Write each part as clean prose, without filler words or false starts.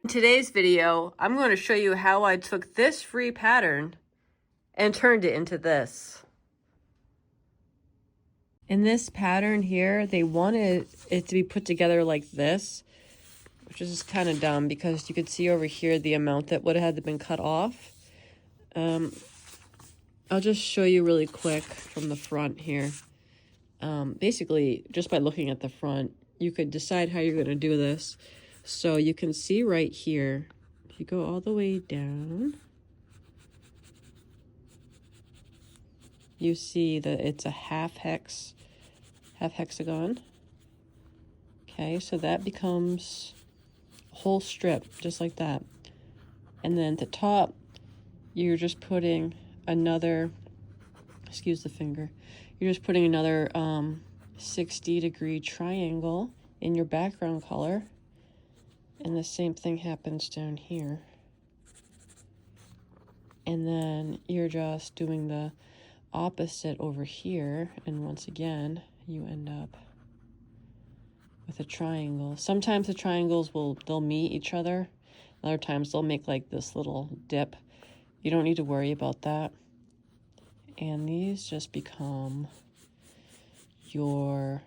In today's video, I'm going to show you how I took this free pattern and turned it into this. In this pattern here, they wanted it to be put together like this, which is kind of dumb because you could see over here the amount that would have had been cut off. I'll just show you really quick from the front here. Basically, just by looking at the front, you could decide how you're going to do this. So you can see right here, if you go all the way down, you see that it's a half hexagon. Okay, so that becomes a whole strip, just like that. And then at the top, you're just putting another, excuse the finger, you're just putting another 60-degree triangle in your background color. And the same thing happens down here. And then you're just doing the opposite over here. And once again, you end up with a triangle. Sometimes the triangles they'll meet each other. Other times they'll make like this little dip. You don't need to worry about that. And these just become your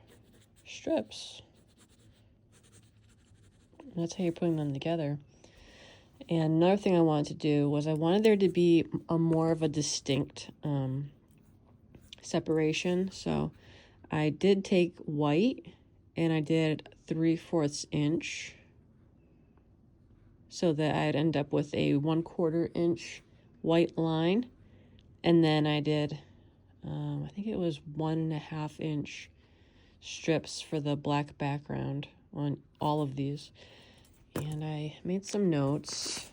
strips. And that's how you're putting them together. And another thing I wanted to do was I wanted there to be a more of a distinct separation. So I did take white and I did 3/4 inch so that I'd end up with a 1/4 inch white line. And then I did, I think it was 1.5 inch strips for the black background on all of these. And I made some notes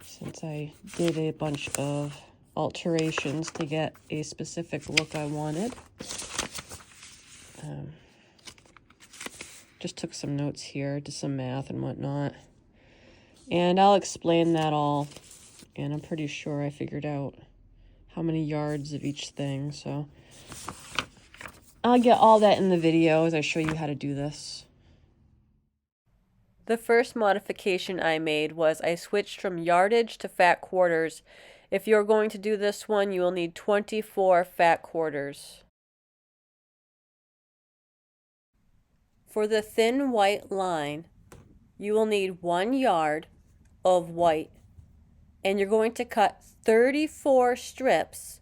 since I did a bunch of alterations to get a specific look I wanted. Just took some notes here, did some math and whatnot. And I'll explain that all. And I'm pretty sure I figured out how many yards of each thing. So I'll get all that in the video as I show you how to do this. The first modification I made was I switched from yardage to fat quarters. If you're going to do this one, you will need 24 fat quarters. For the thin white line, you will need 1 yard of white. And you're going to cut 34 strips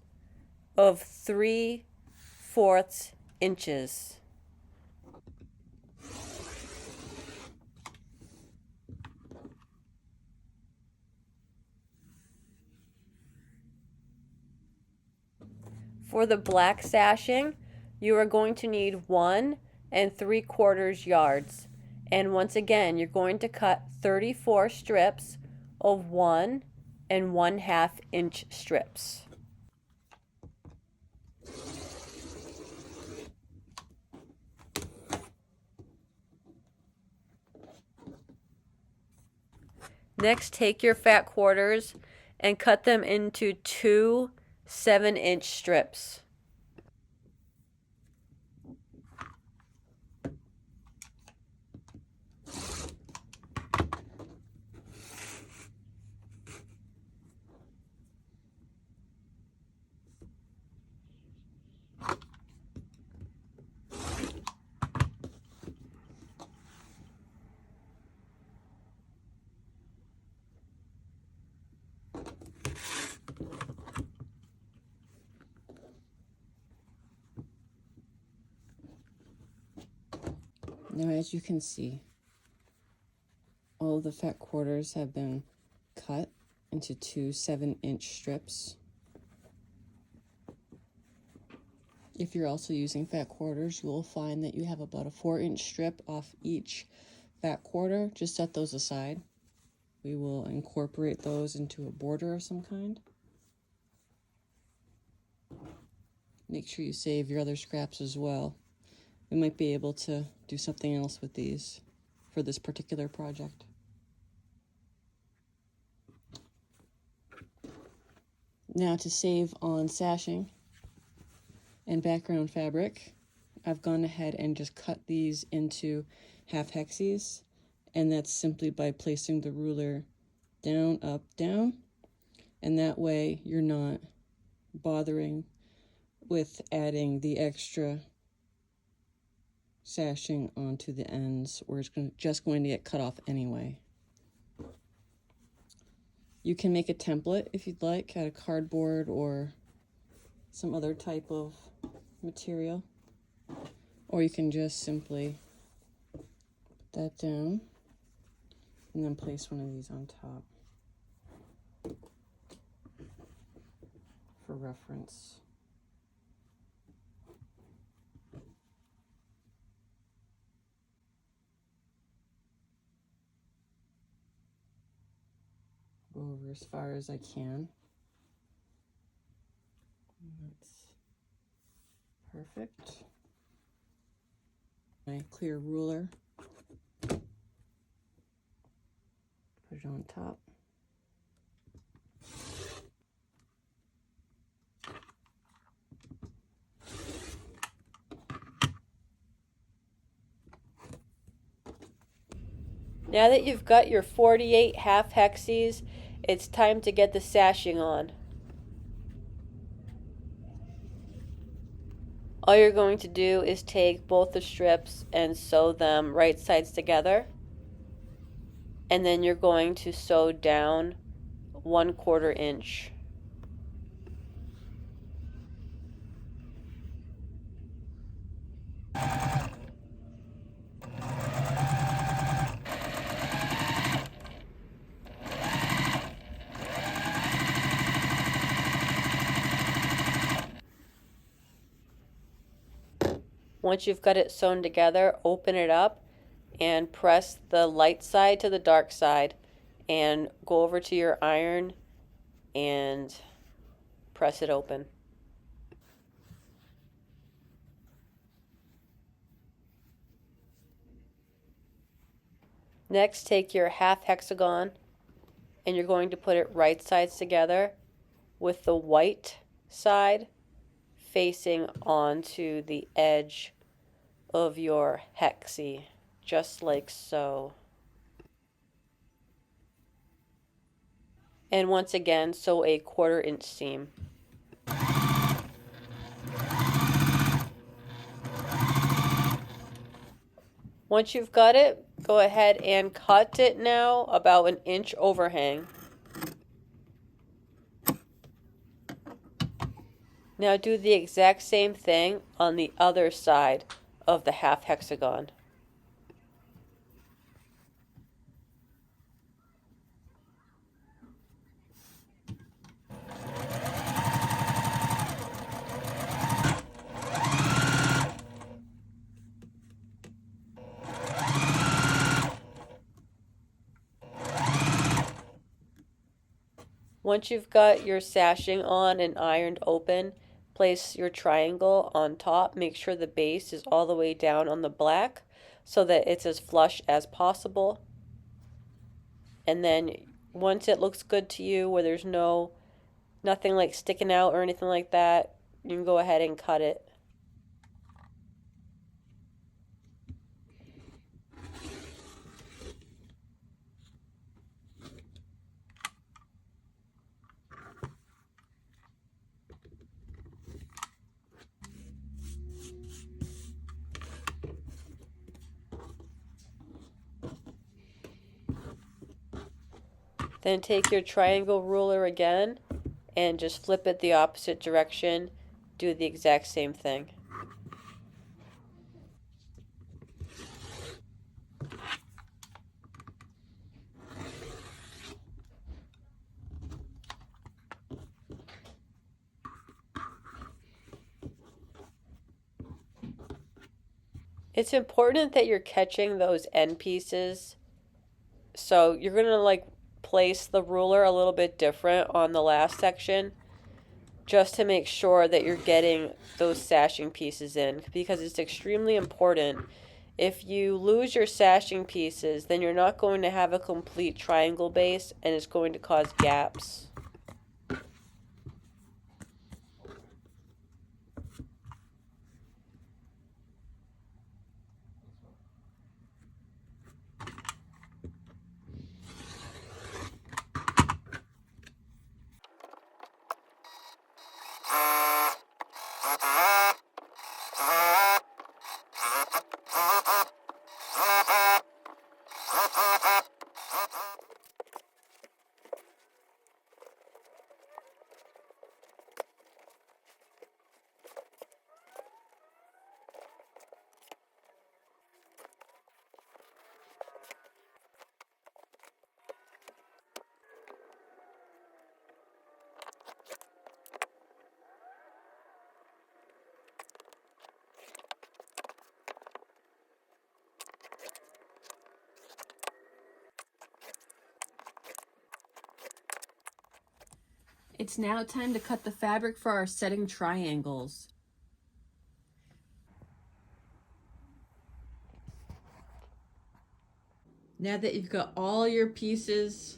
of 3/4 inches. For the black sashing, you are going to need 1 3/4 yards. And once again, you're going to cut 34 strips of 1 1/2 inch strips. Next, take your fat quarters and cut them into 2 7-inch strips. Now, as you can see, all of the fat quarters have been cut into 2 7-inch strips. If you're also using fat quarters, you will find that you have about a 4-inch strip off each fat quarter. Just set those aside. We will incorporate those into a border of some kind. Make sure you save your other scraps as well. We might be able to do something else with these for this particular project. Now, to save on sashing and background fabric, I've gone ahead and just cut these into half hexes And that's simply by placing the ruler down, up, down. And that way you're not bothering with adding the extra sashing onto the ends, where it's just going to get cut off anyway. You can make a template if you'd like, out of cardboard or some other type of material. Or you can just simply put that down and then place one of these on top for reference. Go over as far as I can. That's perfect. My clear ruler, put it on top. Now that you've got your 48 half hexes, it's time to get the sashing on. All you're going to do is take both the strips and sew them right sides together. And then you're going to sew down 1/4 inch. Once you've got it sewn together, open it up and press the light side to the dark side and go over to your iron and press it open. Next, take your half hexagon and you're going to put it right sides together with the white side facing onto the edge of your hexie, just like so. And once again, sew a 1/4 inch seam. Once you've got it, go ahead and cut it now about 1 inch overhang. Now do the exact same thing on the other side of the half hexagon. Once you've got your sashing on and ironed open, place your triangle on top. Make sure the base is all the way down on the black so that it's as flush as possible. And then once it looks good to you, where there's nothing like sticking out or anything like that, you can go ahead and cut it. Then take your triangle ruler again and just flip it the opposite direction. Do the exact same thing. It's important that you're catching those end pieces. So you're going to place the ruler a little bit different on the last section just to make sure that you're getting those sashing pieces in, because it's extremely important. If you lose your sashing pieces, then you're not going to have a complete triangle base and it's going to cause gaps. It's now time to cut the fabric for our setting triangles. Now that you've got all your pieces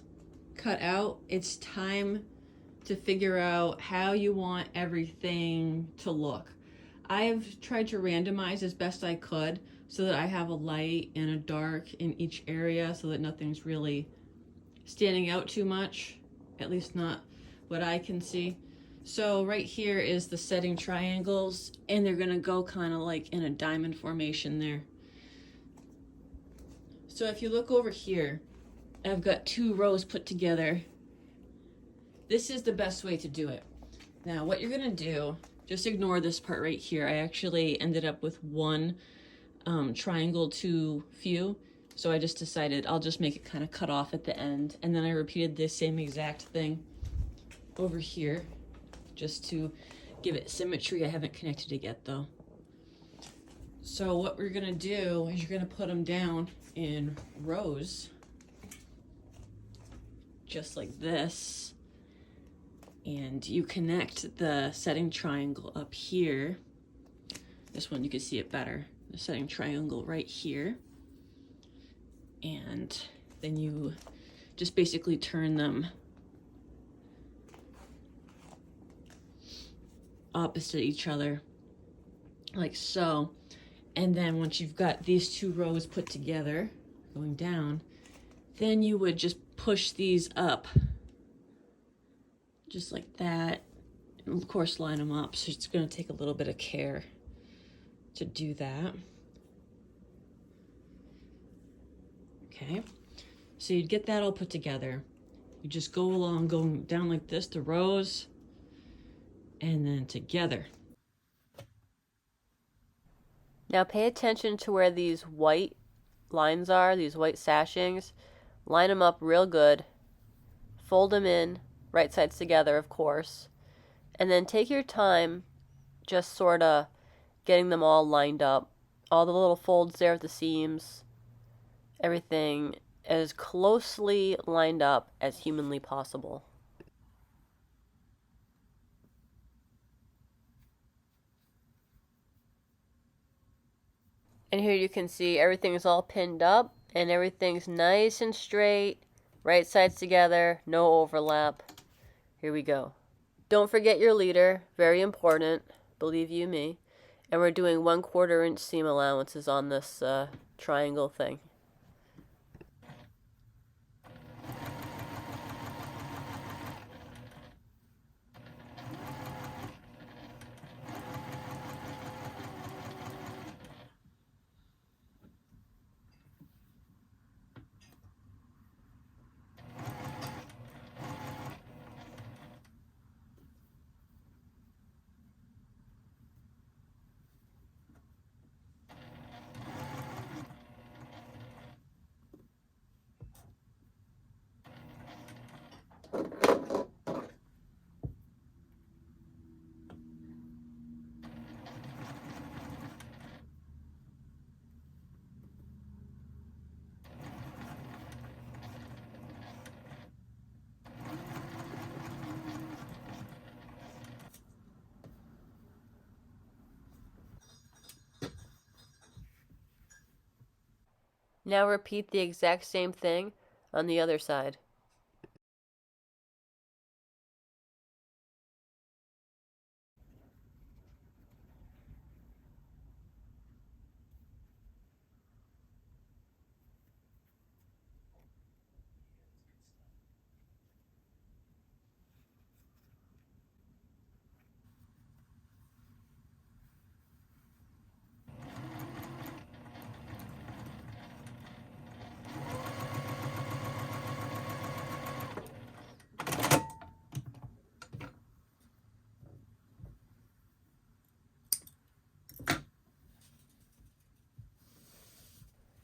cut out, it's time to figure out how you want everything to look. I've tried to randomize as best I could so that I have a light and a dark in each area so that nothing's really standing out too much, at least not what I can see. So right here is the setting triangles, and they're gonna go kind of like in a diamond formation there. So if you look over here, I've got 2 rows put together. This is the best way to do it. Now what you're gonna do, just ignore this part right here. I actually ended up with 1 triangle too few. So I just decided I'll just make it kind of cut off at the end. And then I repeated the same exact thing over here just to give it symmetry. I haven't connected it yet though. So what we're gonna do is you're gonna put them down in rows, just like this. And you connect the setting triangle up here. This one you can see it better. The setting triangle right here. And then you just basically turn them opposite each other, like so. And then once you've got these 2 rows put together, going down, then you would just push these up, just like that. And of course, line them up. So it's going to take a little bit of care to do that. Okay, so you'd get that all put together. You just go along, going down like this, the rows, and then together. Now pay attention to where these white lines are, these white sashings. Line them up real good. Fold them in, right sides together, of course. And then take your time just sort of getting them all lined up. All the little folds there at the seams, everything as closely lined up as humanly possible. And here you can see everything's all pinned up and everything's nice and straight, right sides together, no overlap. Here we go. Don't forget your leader, very important, believe you me. And we're doing 1/4 inch seam allowances on this triangle thing. Now repeat the exact same thing on the other side.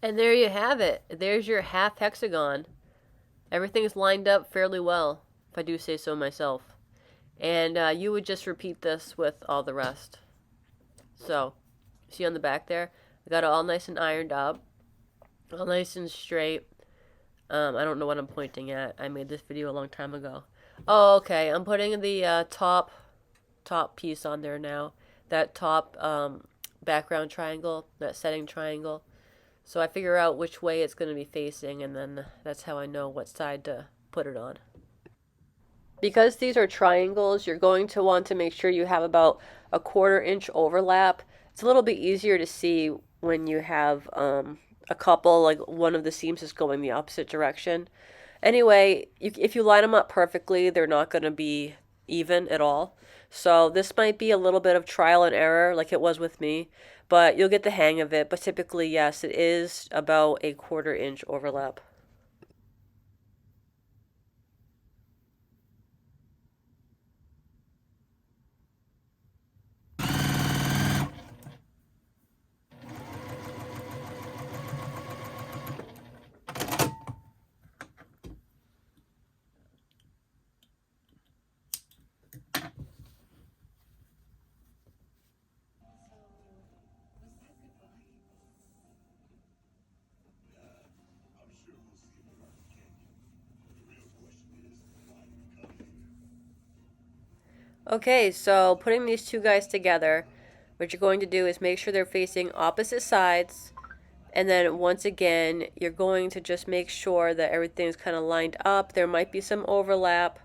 And there you have it. There's your half hexagon. Everything's lined up fairly well, if I do say so myself. And you would just repeat this with all the rest. So, see on the back there? I got it all nice and ironed up, all nice and straight. I don't know what I'm pointing at. I made this video a long time ago. Oh, okay. I'm putting the top piece on there now. That top background triangle, that setting triangle. So I figure out which way it's going to be facing, and then that's how I know what side to put it on. Because these are triangles, you're going to want to make sure you have about a 1/4 inch overlap. It's a little bit easier to see when you have a couple, like one of the seams is going the opposite direction. Anyway, if you line them up perfectly, they're not going to be even at all. So this might be a little bit of trial and error like it was with me, but you'll get the hang of it. But typically, yes, it is about a 1/4 inch overlap. Okay, so putting these two guys together, what you're going to do is make sure they're facing opposite sides. And then once again, you're going to just make sure that everything's kind of lined up. There might be some overlap.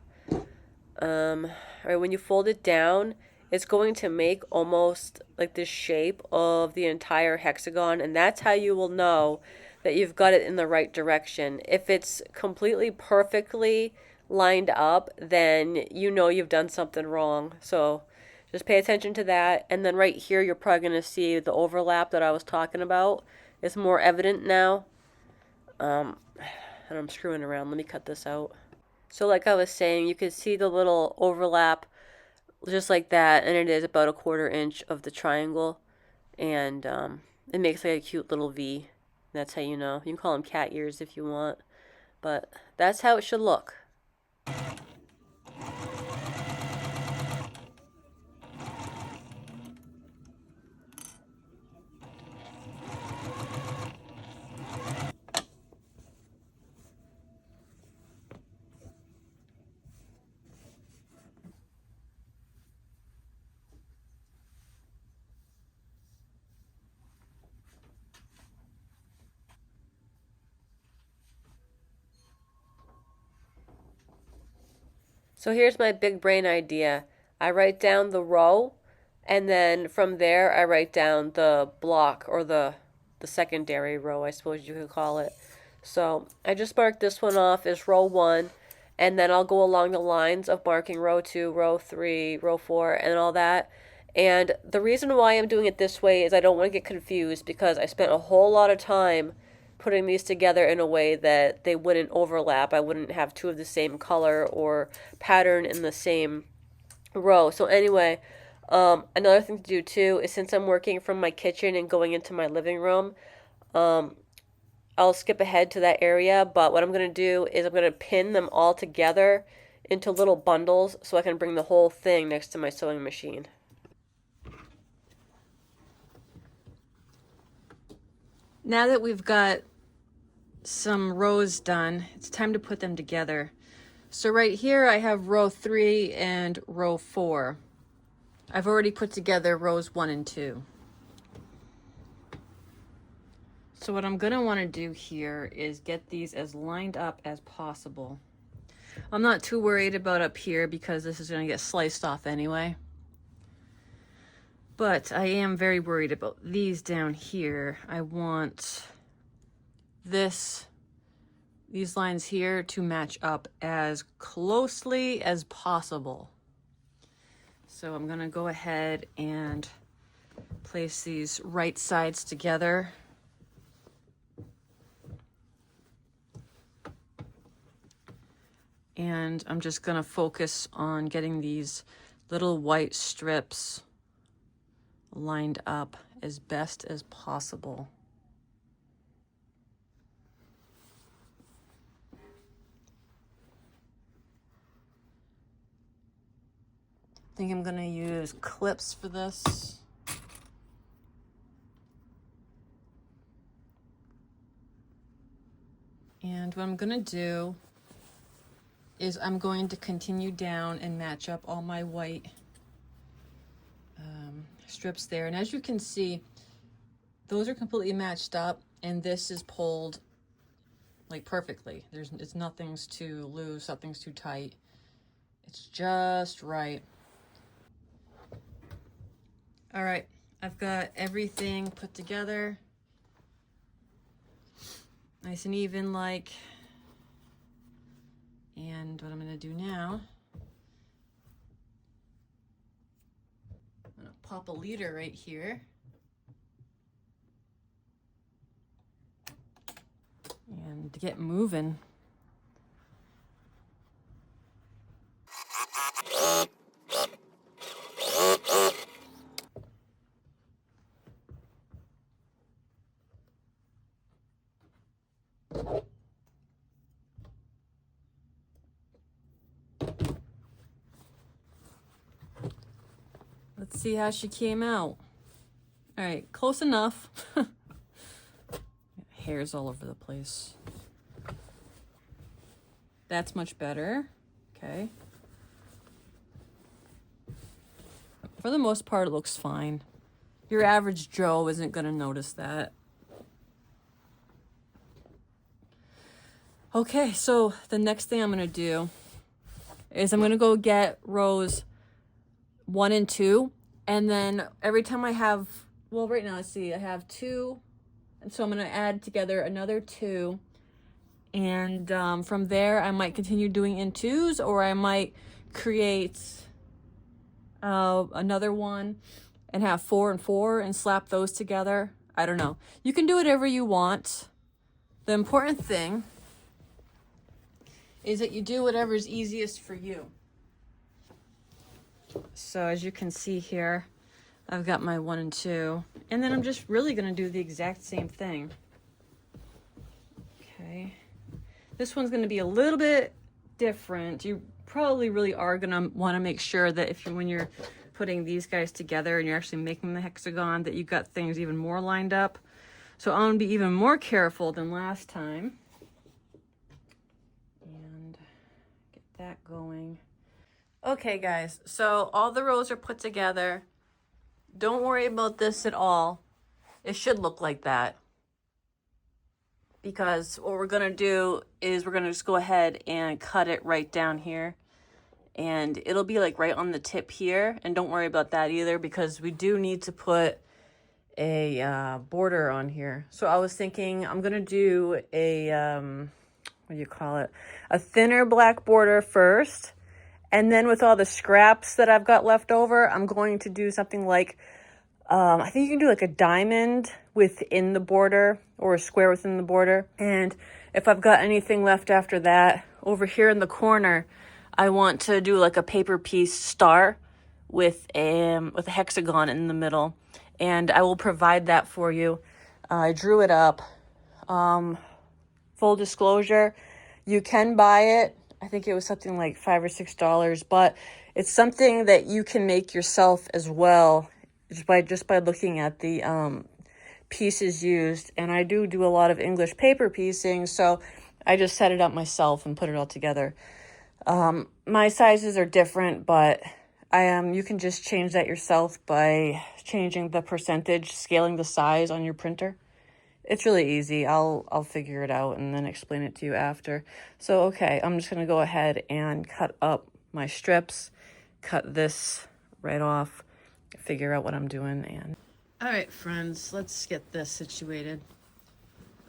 Right, when you fold it down, it's going to make almost like the shape of the entire hexagon. And that's how you will know that you've got it in the right direction. If it's completely perfectly lined up, then you know you've done something wrong. So just pay attention to that. And then right here, you're probably going to see the overlap that I was talking about. It's more evident now. And I'm screwing around. Let me cut this out. So like I was saying, you can see the little overlap just like that. And it is about a 1/4 inch of the triangle. And it makes like a cute little V. That's how you know. You can call them cat ears if you want. But that's how it should look. So here's my big brain idea. I write down the row, and then from there I write down the block, or the secondary row, I suppose you could call it. So I just marked this one off as row 1, and then I'll go along the lines of marking row 2, row 3, row 4, and all that. And the reason why I'm doing it this way is I don't want to get confused, because I spent a whole lot of time putting these together in a way that they wouldn't overlap. I wouldn't have two of the same color or pattern in the same row. So anyway, another thing to do too is, since I'm working from my kitchen and going into my living room, I'll skip ahead to that area, but what I'm going to do is I'm going to pin them all together into little bundles so I can bring the whole thing next to my sewing machine. Now that we've got some rows done, it's time to put them together. So right here I have row 3 and row 4. I've already put together rows 1 and 2. So what I'm going to want to do here is get these as lined up as possible. I'm not too worried about up here because this is going to get sliced off anyway. But I am very worried about these down here. I want these lines here to match up as closely as possible. So I'm going to go ahead and place these right sides together. And I'm just going to focus on getting these little white strips lined up as best as possible. think I'm gonna use clips for this. And what I'm gonna do is I'm going to continue down and match up all my white strips there. And as you can see, those are completely matched up, and this is pulled like perfectly. It's nothing's too loose, nothing's too tight. It's just right. All right, I've got everything put together. Nice and even like. And what I'm gonna do now, I'm gonna pop a leader right here. And get moving. Let's see how she came out. All right, close enough. Hairs all over the place. That's much better. Okay. For the most part, it looks fine. Your average Joe isn't going to notice that. Okay, so the next thing I'm going to do is I'm going to go get rows 1 and 2. And then every time I have, well, right now, let's see, I have 2. And so I'm going to add together another 2. And from there, I might continue doing in 2s, or I might create another one and have 4 and 4 and slap those together. I don't know. You can do whatever you want. The important thing is that you do whatever is easiest for you. So as you can see here, I've got my 1 and 2, and then I'm just really going to do the exact same thing. Okay. This one's going to be a little bit different. You probably really are going to want to make sure that when you're putting these guys together and you're actually making the hexagon, that you've got things even more lined up. So I'm going to be even more careful than last time. And get that going. Okay, guys, so all the rows are put together. Don't worry about this at all. It should look like that. Because what we're going to do is we're going to just go ahead and cut it right down here. And it'll be like right on the tip here. And don't worry about that either, because we do need to put a border on here. So I was thinking I'm going to do a, what do you call it? A thinner black border first. And then with all the scraps that I've got left over, I'm going to do something like, I think you can do like a diamond within the border or a square within the border. And if I've got anything left after that, over here in the corner, I want to do like a paper piece star with a hexagon in the middle. And I will provide that for you. I drew it up. Full disclosure, you can buy it. I think it was something like $5 or $6, but it's something that you can make yourself as well, just by looking at the pieces used. And I do a lot of English paper piecing, so I just set it up myself and put it all together. My sizes are different, but you can just change that yourself by changing the percentage, scaling the size on your printer. It's really easy. I'll figure it out and then explain it to you after. So, okay, I'm just going to go ahead and cut up my strips, cut this right off, figure out what I'm doing. And all right, friends, let's get this situated.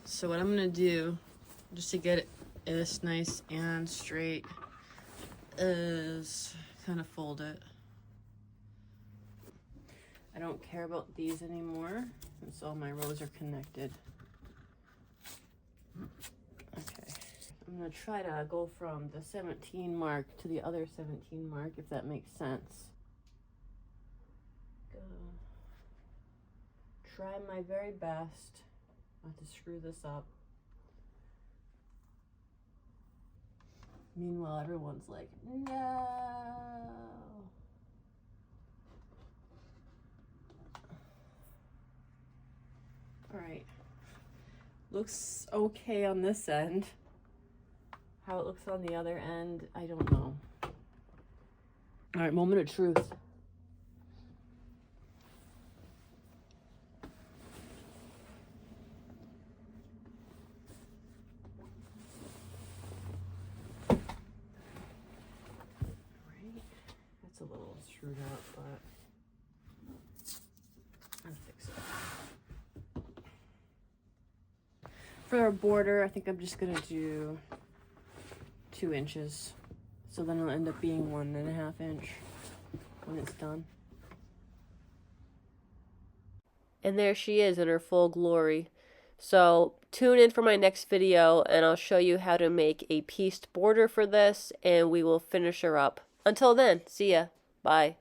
So what I'm going to do, just to get this nice and straight, is kind of fold it. I don't care about these anymore, since all my rows are connected. Okay, I'm gonna try to go from the 17 mark to the other 17 mark, if that makes sense. Try my very best not to screw this up. Meanwhile, everyone's like, no. Looks okay on this end. How it looks on the other end, I don't know. All right, moment of truth. That's a little screwed up, but I'll fix it. For our border, I think I'm just gonna do 2 inches. So then it'll end up being 1.5 inch when it's done. And there she is in her full glory. So tune in for my next video and I'll show you how to make a pieced border for this and we will finish her up. Until then, see ya. Bye.